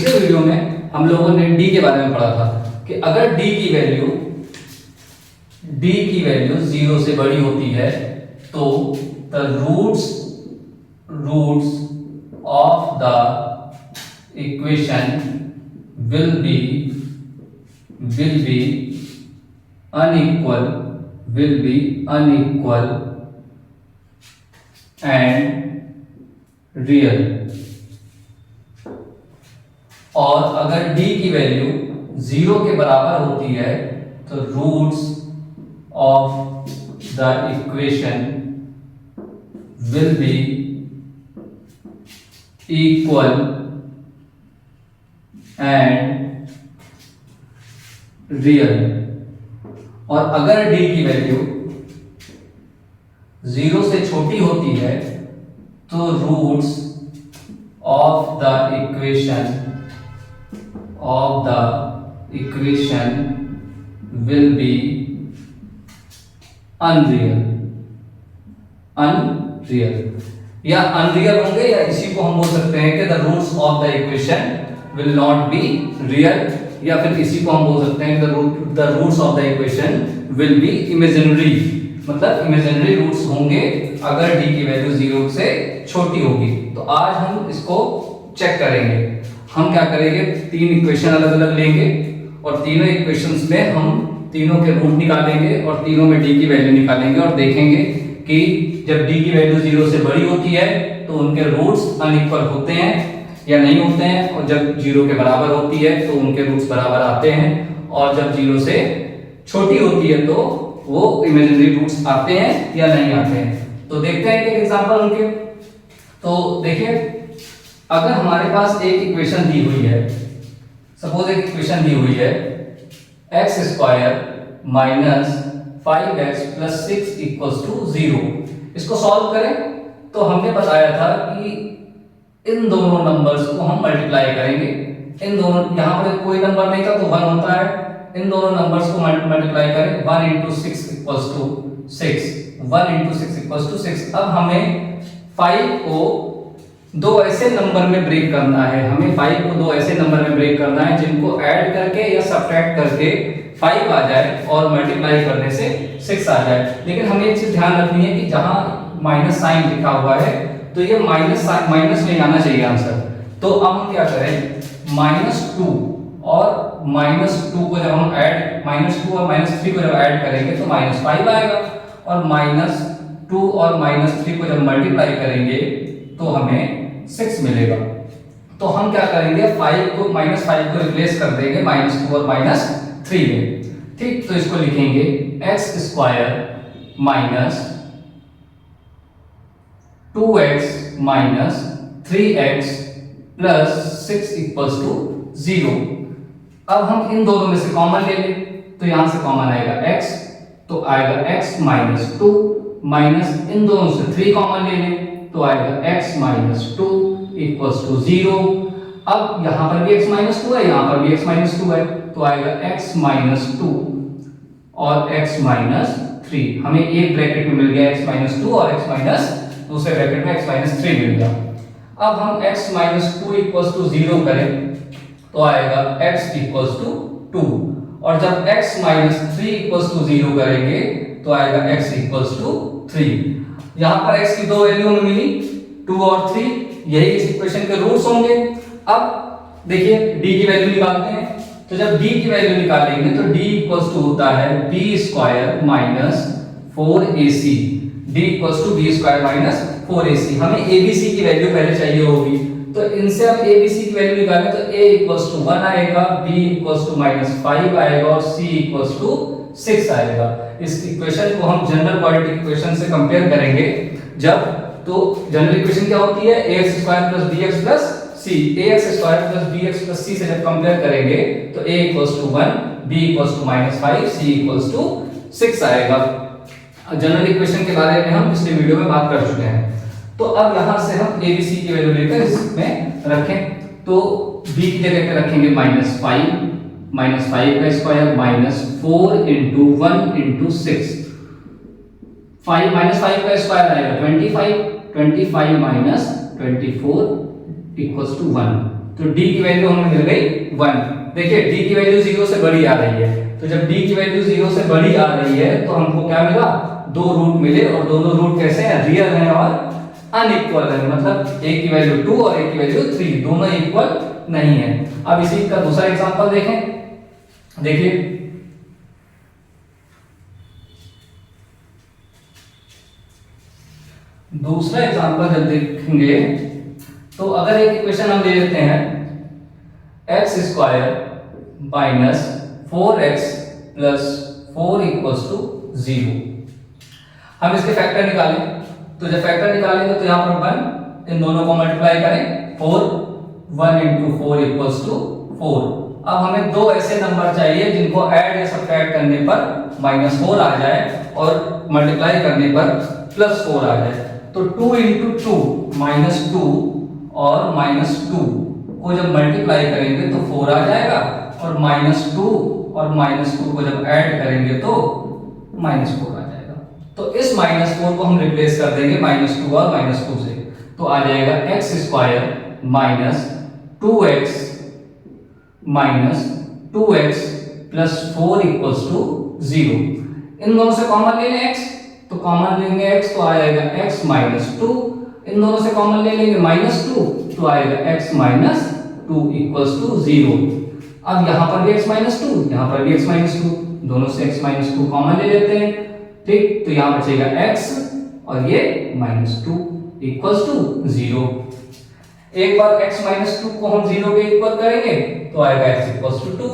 पिछले वीडियो में हम लोगों ने डी के बारे में पढ़ा था कि अगर डी की वैल्यू 0 से बड़ी होती है तो the roots of the equation will be unequal and real। और अगर d की वैल्यू 0 के बराबर होती है तो roots of the equation will be equal and real. और अगर d की वैल्यू 0 से छोटी होती है तो roots of the equation will be unreal या अनरियल होंगे, या इसी को हम बोल सकते हैं कि the roots of the equation will not be real, या फिर इसी को हम बोल सकते हैं the roots of the equation will be imaginary, मतलब imaginary roots होंगे अगर d की वैल्यू 0 से छोटी होगी। तो आज हम इसको चेक करेंगे। हम क्या करेंगे, 3 इक्वेशन अलग अलग लेंगे और तीनों इक्वेशंस में हम तीनों के रूट निकालेंगे और तीनों में d की वैल्यू निकालेंगे और देखेंगे कि जब d की वैल्यू 0 से बड़ी होती है तो उनके रूट्स अनइक्वल होते हैं या नहीं होते हैं, और जब 0 के बराबर होती है तो उनके रूट्स बराबर आते हैं, और जब 0 से छोटी होती है तो वो इमेजिनरी रूट्स आते हैं या नहीं आते हैं। तो देखते हैं एक एग्जांपल उनके। तो देखिए, अगर हमारे पास एक इक्वेशन दी हुई है, सपोज एक इक्वेशन दी हुई है x² minus 5x plus 6 equals to 0। इसको सॉल्व करें तो हमने बताया था कि इन दोनों नंबर्स को हम मल्टीप्लाई करेंगे। इन दोनों, यहां पर कोई नंबर नहीं था तो 1 होता है, इन दोनों नंबर्स को मल्टीप्लाई करें। 1 into 6 equals to 6, 1 into 6 equals to 6। अब हमें 5 को दो ऐसे नंबर में ब्रेक करना है, हमें 5 को दो ऐसे नंबर में ब्रेक करना है जिनको ऐड करके या सब्ट्रैक्ट करके 5 आ जाए और मल्टीप्लाई करने से 6 आ जाए। लेकिन हमें एक चीज ध्यान रखनी है कि जहां माइनस साइन लिखा हुआ है तो ये माइनस में आना चाहिए आंसर। तो अब हम क्या करें, -2 और -2 को जब हम ऐड, -2 और -3 को जब ऐड करेंगे तो -5 आएगा, और -2 और -3 को जब मल्टीप्लाई करेंगे तो हमें 6 मिलेगा। तो हम क्या करेंगे, 5 को रिप्लेस कर देंगे -2 और -3 में। ठीक, तो इसको लिखेंगे x² minus 2x minus 3x plus 6 equals to 0। अब हम इन दोनों में से कॉमन ले लें तो यहां से कॉमन आएगा x, तो आएगा x माइनस 2 माइनस इन दोनों से 3 कॉमन ले लें तो आएगा x माइनस 2 इक्वल्स टू 0। अब यहां पर भी x माइनस 2 है, यहां पर भी x माइनस 2 है, तो आएगा x माइनस 2 और x माइनस 3। हमें एक ब्रैकेट में मिल गया x माइनस 2 और x माइनस दूसरे ब्रैकेट में x माइनस 3 मिल गया। अब हम x माइनस 2 इक्वल्स टू 0 करें तो आएगा x इक्वल्स टू 2, और जब x माइनस 3 इक्वल्स टू 0 करेंगे तो आएगा x इक्वल्स टू 3। यहां पर x की दो वैल्यू हमें मिली 2 और 3, यही इस इक्वेशन के रूट्स होंगे। अब देखिए d की वैल्यू निकालते हैं, तो जब d की वैल्यू निकालेंगे तो d इक्वल्स टू होता है b² minus 4ac। d equals to b² minus 4ac। हमें abc की वैल्यू पहले चाहिए होगी, तो इनसे हम abc की वैल्यू निकालें तो a इक्वल्स टू 1 आएगा, b इक्वल्स टू -5 आएगा और c इक्वल्स टू 6 आएगा। इस इक्वेशन को हम जनरल क्वाड्रेटिक इक्वेशन से कंपेयर करेंगे जब, तो जनरल इक्वेशन क्या होती है, ax² + bx + c। ax² + bx + c से जब कंपेयर करेंगे तो a equals to 1, b equals to -5, c equals to 6 आएगा। जनरल इक्वेशन के बारे में हम पिछले वीडियो में बात कर चुके हैं। तो अब यहां से हम abc की वैल्यू लेकर इसमें रखें, तो b की जगह पे रखेंगे -5 का स्क्वायर -4 into 1 into 6। 5 -5 का स्क्वायर आएगा 25 25 - 24 इक्वल्स टू 1। तो d की वैल्यू हमें मिल गई 1। देखिए d की वैल्यू 0 से बड़ी आ रही है, तो जब d की वैल्यू 0 से बड़ी आ रही है तो हमको क्या मिला, दो रूट मिले, और दोनों रूट कैसे हैं, रियल हैं और अनइक्वल है, मतलब एक की वैल्यू 2 और एक की वैल्यू 3, दोनों इक्वल नहीं है। अब इसी का दूसरा एग्जांपल देखें। देखिए दूसरा एग्जांपल जब देखेंगे तो अगर एक इक्वेशन हम ले लेते हैं x square minus 4x plus 4 equals to 0, हम इसके फैक्टर निकालें। तो जब फैक्टर निकालेंगे तो यहाँ पर 1, इन दोनों को मल्टीप्लाई करें, 4, 1 इंटू 4 इक्वल्स टू 4। अब हमें दो ऐसे नंबर चाहिए जिनको ऐड या सब्ट्रैक्ट करने पर -4 आ जाए और मल्टीप्लाई करने पर +4 आ जाए। तो 2 इंटू 2 -2 और -2 को जब मल्टीप्लाई करेंगे तो 4 आ जाएगा, और -2 और -2 को जब ऐड करेंगे तो -4 आ जाएगा। तो इस -4 को हम रिप्लेस कर देंगे -2 और -2 से, तो आ जाएगा x square minus 2x minus 2x plus 4 equals to 0। इन दोनों से कॉमन ले लें x, तो कॉमन लेंगे x तो आएगा x माइनस 2, इन दोनों से कॉमन ले लेंगे -2 तो आएगा x माइनस 2 इक्वल्स टू 0। अब यहाँ पर भी x माइनस 2, यहाँ पर भी x माइनस 2, दोनों से x माइनस 2 कॉमन ले लेते हैं, ठीक, तो यहाँ बचेगा x और ये -2 इक्वल्स टू 0। एक बार x माइनस 2 को हम 0 के इक्वल करेंगे तो आएगा x इक्वल्स टू 2।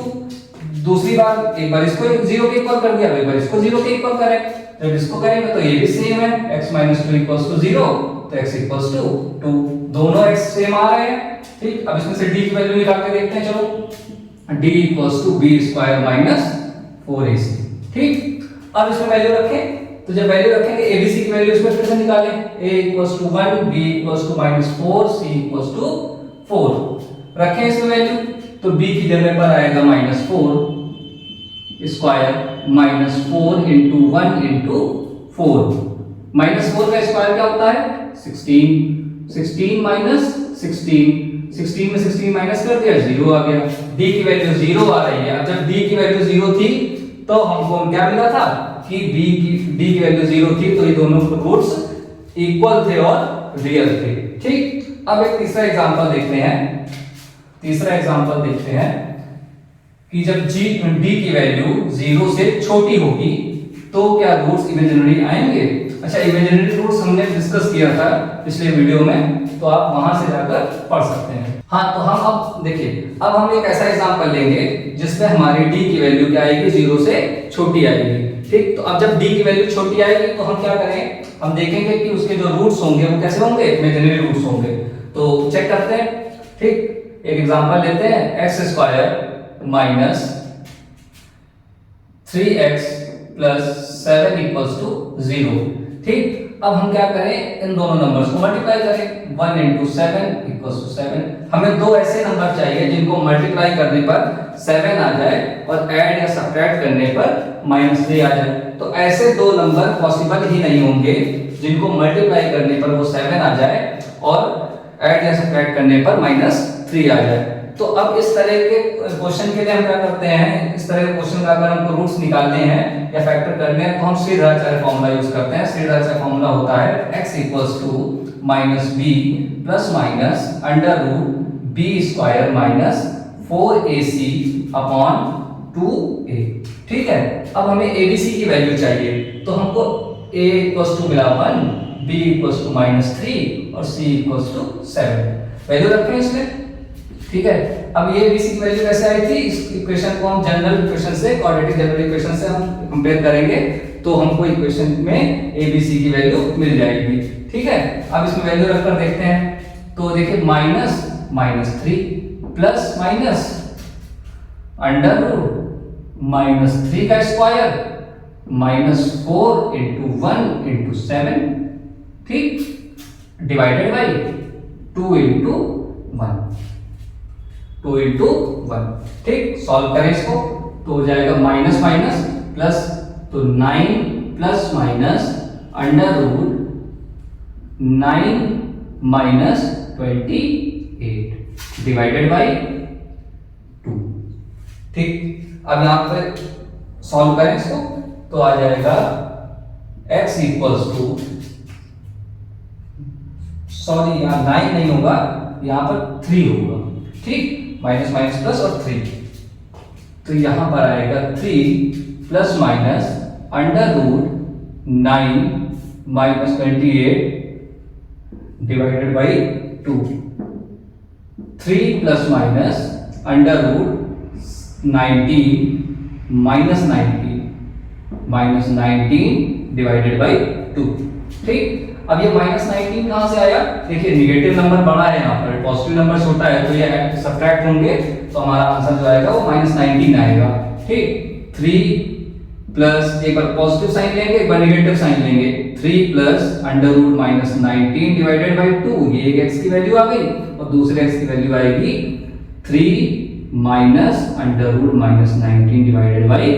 दूसरी बार एक बार इसको 0 के इक्वल कर दिया, एक बार इसको 0 के इक्वल करें, जब इसको करेंगे तो ये भी सेम है, x माइनस 2 इक्वल्स टू 0, तो x इक्वल्स टू 2, दोनों x सेम आ रहे हैं, ठीक। अब इसमें से d की वैल्यू निकाल के देखते हैं, चलो, d equals to b square minus 4ac, ठीक। अब इसमें वैल्यू रखें, तो जब वैल्यू रखेंगे abc की वैल्यू इसमें फिर से निकालें, a equals to 1, b equals to -4, c equals to 4, रखें इसमें वैल्यू, तो b की जगह पर आएगा -4 स्क्वायर माइनस 4 इंटू 1 इंटू 4, -4 का स्क्वायर क्या होता है 16, 16 माइनस 16, 16 में 16 माइनस कर दिया 0 आ गया, d की वैल्यू 0 आ रही है। अब जब d की वैल्यू 0 थी तो हमको क्या मिला था कि d की वैल्यू 0 थी, तो ये दोनों रूट्स इक्वल थे और रियल थे, ठीक। अब एक तीसरा एग्जांपल देखते हैं कि जब d की वैल्यू 0 से छोटी होगी तो क्या रूट्स इमेजिनरी आएंगे। अच्छा, इमेजिनरी रूट्स हमने डिस्कस किया था पिछले वीडियो में, तो आप वहां से जाकर पढ़ सकते हैं। हाँ, तो हम अब देखिए, अब हम एक ऐसा एग्जांपल लेंगे जिसमें हमारी d की वैल्यू क्या आएगी, 0 से छोटी आएगी, ठीक। तो अब जब d की वैल्यू छोटी आएगी तो हम क्या करें, हम देखेंगे कि उसके जो रूट्स होंगे वो कैसे होंगे, इमेजिनरी रूट्स होंगे। तो चेक करते हैं, ठीक। एक एग्जांपल लेते हैं, x square minus 3x plus 7 equals to 0, ठीक। अब हम क्या करें, इन दोनों नंबर्स को मल्टीप्लाई करें, 1 इंटू 7 इक्वल्स टू 7। हमें दो ऐसे नंबर चाहिए जिनको मल्टीप्लाई करने पर 7 आ जाए और ऐड या सब्ट्रैक्ट करने पर -3 आ जाए। तो ऐसे दो नंबर पॉसिबल ही नहीं होंगे जिनको मल्टीप्लाई करने पर वो 7 आ जाए और ऐड या सब्ट्रैक्ट करने पर -3 आ जाए। तो अब इस तरह के क्वेश्चन के लिए हम क्या करते हैं, इस तरह के क्वेश्चन का अगर हमको रूट्स निकालने हैं या फैक्टर करने हैं तो हम श्रीधराचार्य फॉर्मूला यूज करते हैं। श्रीधराचार्य फॉर्मूला होता है x equals to -b plus minus under root b square minus 4ac upon 2a, ठीक है। अब हमें abc की वैल्यू चाहिए, तो हमको a इक्वल्स टू मिला 1, b इक्वल्स टू -3 और c इक्वल्स टू 7, वैल्यू रखें इसमें, ठीक है। अब ये abc की वैल्यू कैसे आई थी, इस इक्वेशन को हम जनरल इक्वेशन से, क्वाड्रेटिक जनरल इक्वेशन से हम कंपेयर करेंगे तो हमको इक्वेशन में abc की वैल्यू मिल जाएगी, ठीक है। अब इसमें वैल्यू रखकर देखते हैं, तो देखिए -3 प्लस माइनस अंडर रूट -3 का स्क्वायर -4 इंटू 1 इंटू 7, ठीक, डिवाइडेड बाई 2 इंटू 1, 2 इंटू 1, ठीक। सॉल्व करें इसको तो हो जाएगा माइनस माइनस प्लस, तो 9 plus minus under root 9 minus 28, divided by 2। ठीक, अब यहां पे सॉल्व करें इसको तो आ जाएगा x इक्वल्स टू, सॉरी यहां 9 नहीं होगा, यहां पर 3 होगा। ठीक, माइनस माइनस प्लस और 3, तो यहां पर आएगा 3 plus minus under root 9 minus 28 divided by 2। 3 plus minus under root 19 minus 19 divided by 2। ठीक, अब ये माइनस 19 कहां से आया? देखिए नेगेटिव नंबर बड़ा है, यहाँ पर पॉजिटिव नंबर छोटा है, तो ये सब्ट्रैक्ट होंगे तो हमारा आंसर जो आएगा वो माइनस 19 आएगा। ठीक, 3 प्लस, एक बार पॉजिटिव साइन लेंगे, एक बार नेगेटिव साइन लेंगे, 3 plus under root minus 19 divided by 2, ये एक x की वैल्यू आ गई और दूसरे x की वैल्यू आएगी 3 minus under root minus 19 divided by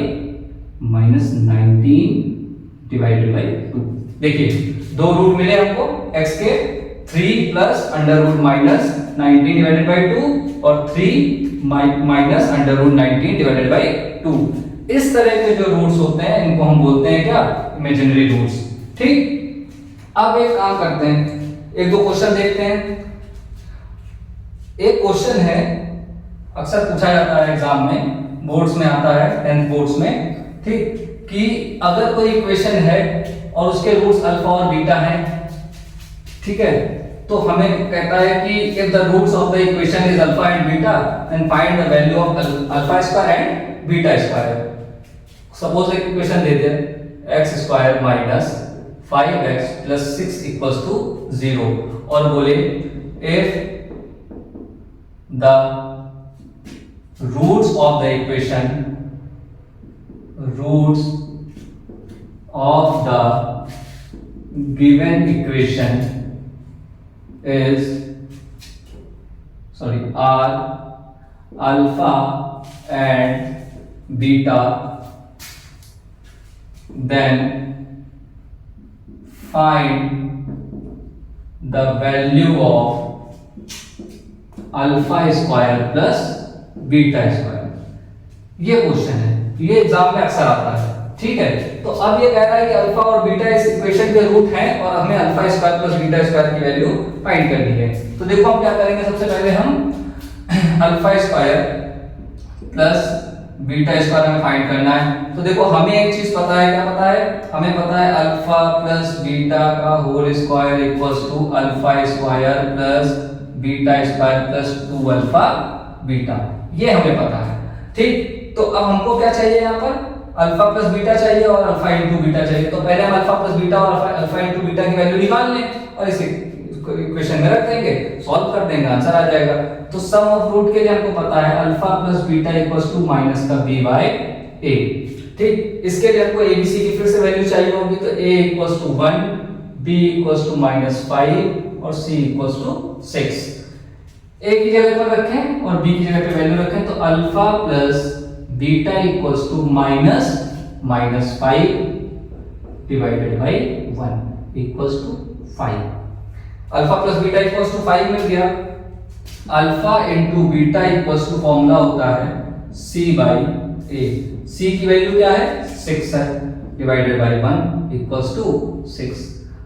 minus 19 divided by 2। देखिए दो रूट मिले हमको x के, 3 plus under root minus 19 divided by 2 और 3 minus under root 19 divided by 2। इस तरह के जो रूट्स होते हैं इनको हम बोलते हैं क्या? Imaginary roots. ठीक, अब एक काम करते हैं, एक दो क्वेश्चन देखते हैं। एक क्वेश्चन है अक्सर पूछा जाता है एग्जाम में, बोर्ड्स में आता है, 10th बोर्ड्स में। ठीक, कि अगर कोई इक्वेशन है और उसके रूट्स अल्फा और बीटा हैं, ठीक है, तो हमें कहता है कि if the roots of the equation is alpha and beta then find the value of alpha square and beta square. Suppose एक इक्वेशन दे दे x square minus 5x plus 6 equals to 0 और बोले if the roots of the equation, roots of the given equation is are alpha and beta, then find the value of alpha square plus beta square। ये question है, ये exam में अक्सर आता है। ठीक है, तो अब ये कह रहा है कि अल्फा और बीटा इस इक्वेशन के रूट हैं और हमें alpha square plus beta square की वैल्यू फाइंड करनी है। तो देखो हम क्या करेंगे, सबसे पहले हम alpha square plus beta square हमें फाइंड करना है। तो देखो हमें एक चीज पता है, क्या पता है? हमें पता है अल्फा प्लस बीटा का whole square equals to alpha square plus beta square plus 2 alpha beta, ये हमें पता है। ठीक, तो अब हमको क्या चाहिए यहाँ पर? अल्फा प्लस बीटा चाहिए और अल्फा इंटू बीटा चाहिए। तो पहले हम अल्फा प्लस बीटा और अल्फा इंटू बीटा की वैल्यू निकाल लें और इसे इक्वेशन में रख देंगे, सॉल्व कर देंगे, आंसर आ जाएगा। तो सम ऑफ रूट के लिए हमको पता है alpha plus beta equals to minus का b बाय a। ठीक, इसके लिए हमको abc की फिर से वैल्यू चाहिए होगी, तो a equals to 1, b equals to -5 और c इक्वल्स टू 6। a की जगह पर रखें और b की जगह पे वैल्यू रखें, तो alpha plus beta equals to -5 divided by 1 equals to 5। Alpha plus beta equals to 5 मिल गया। Alpha into beta equals to formula होता है c बाय a। c की वैल्यू क्या है? 6 है, divided by 1 equals to 6।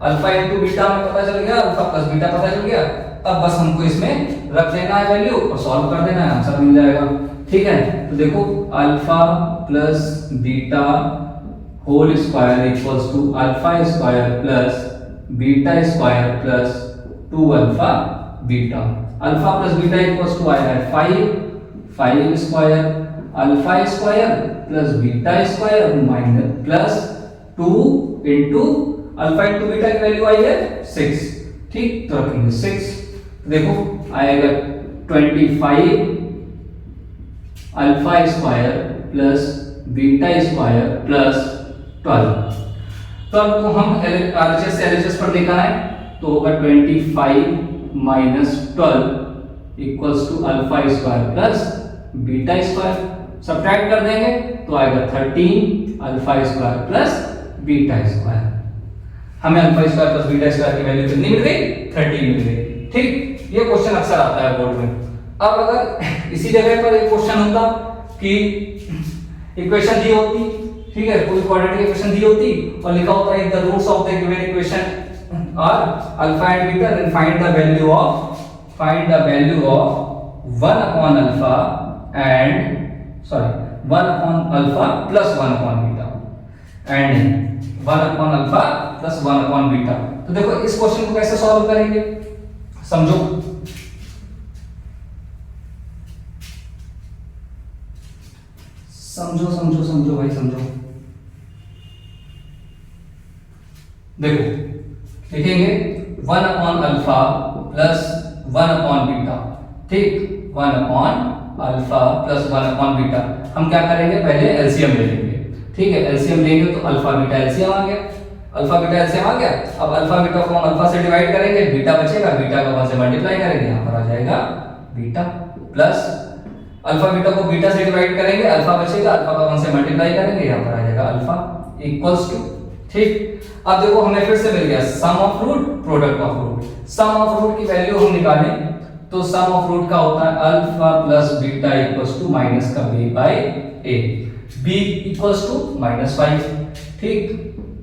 Alpha into beta हमें पता चल गया, अल्फा प्लस बीटा पता चल गया। अब बस हमको इसमें रख देना है वैल्यू और सॉल्व कर देना है, आंसर मिल जाएगा। ठीक है, तो देखो alpha plus beta whole square equals to alpha square plus beta square plus 2 alpha beta. Alpha plus beta equals to आया है 5 square alpha square plus beta square minus plus 2 into alpha into beta की value आई है 6। ठीक, तो रखेंगे 6, देखो आएगा 25 alpha square plus beta square plus 12। तो अब हम RHS से LHS पर देखा है, तो होगा 25 minus 12 equals to alpha square plus beta square. Subtract कर देंगे तो आएगा 13 alpha square plus beta square. हमें alpha square plus beta square की वैल्यू कितनी मिल गई? 13 मिल गई। ठीक, ये क्वेश्चन अक्सर आता है बोर्ड में। अब अगर इसी जगह पर एक क्वेश्चन होता कि इक्वेशन दी होती, ठीक है, कोई क्वाड्रेटिक इक्वेशन दी होती और लिखा होता है the roots of the given equation are alpha and beta, then find the value of 1 upon alpha and 1 upon alpha plus 1 upon beta and 1 upon alpha plus 1 upon beta. तो देखो इस question को कैसे सॉल्व करेंगे, समझो। समझो भाई समझो। देखो लिखेंगे 1 upon alpha plus 1 upon beta, ठीक, 1 upon alpha plus 1 upon beta. हम क्या करेंगे, पहले एलसीएम ले लेंगे, ठीक है, एलसीएम लेंगे तो अल्फा बीटा एलसीएम आ गया, अल्फा बीटा एलसीएम आ गया। अब अल्फा बीटा को हम अल्फा से डिवाइड करेंगे, बीटा बचेगा, बीटा को 1 से मल्टीप्लाई करेंगे, यहां पर आ जाएगा बीटा, प्लस अल्फा बीटा को बीटा से डिवाइड करेंगे, अल्फा बचेगा, अल्फा का 1 से मल्टीप्लाई करेंगे, यहां पर आ जाएगा अल्फा इक्वल्स टू, ठीक। अब देखो हमें फिर से मिल गया sum of root product of root. Sum of root की वैल्यू हम निकालें तो सम ऑफ रूट का होता है alpha plus beta equals to minus का b by a, b equals to -5, ठीक,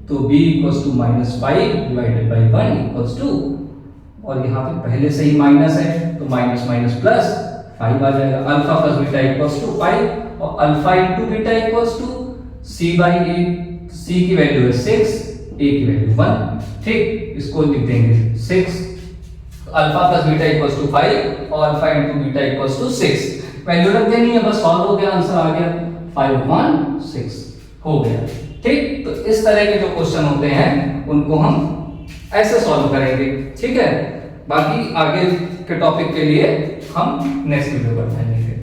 तो b equals to -5 divided by 1 equals to, और यहाँ पे पहले से ही माइनस है तो माइनस माइनस प्लस 5 आ जाएगा। Alpha plus beta equals to 5 और alpha into beta equals to c by a, c की वैल्यू है 6, a की वैल्यू 1, ठीक, इसको लिख देंगे 6, alpha plus beta equals to 5 और alpha into beta equals to 6, value रख देनी है, बस सॉल्व हो गया, आंसर आ गया 5/6 हो गया, ठीक। तो इस तरह के जो क्वेश्चन होते हैं उनको हम ऐसे सॉल्व करेंगे, ठीक है। बाकी आगे के टॉपिक के लिए हम नेक्स्ट वीडियो पर पढ़ेंगे।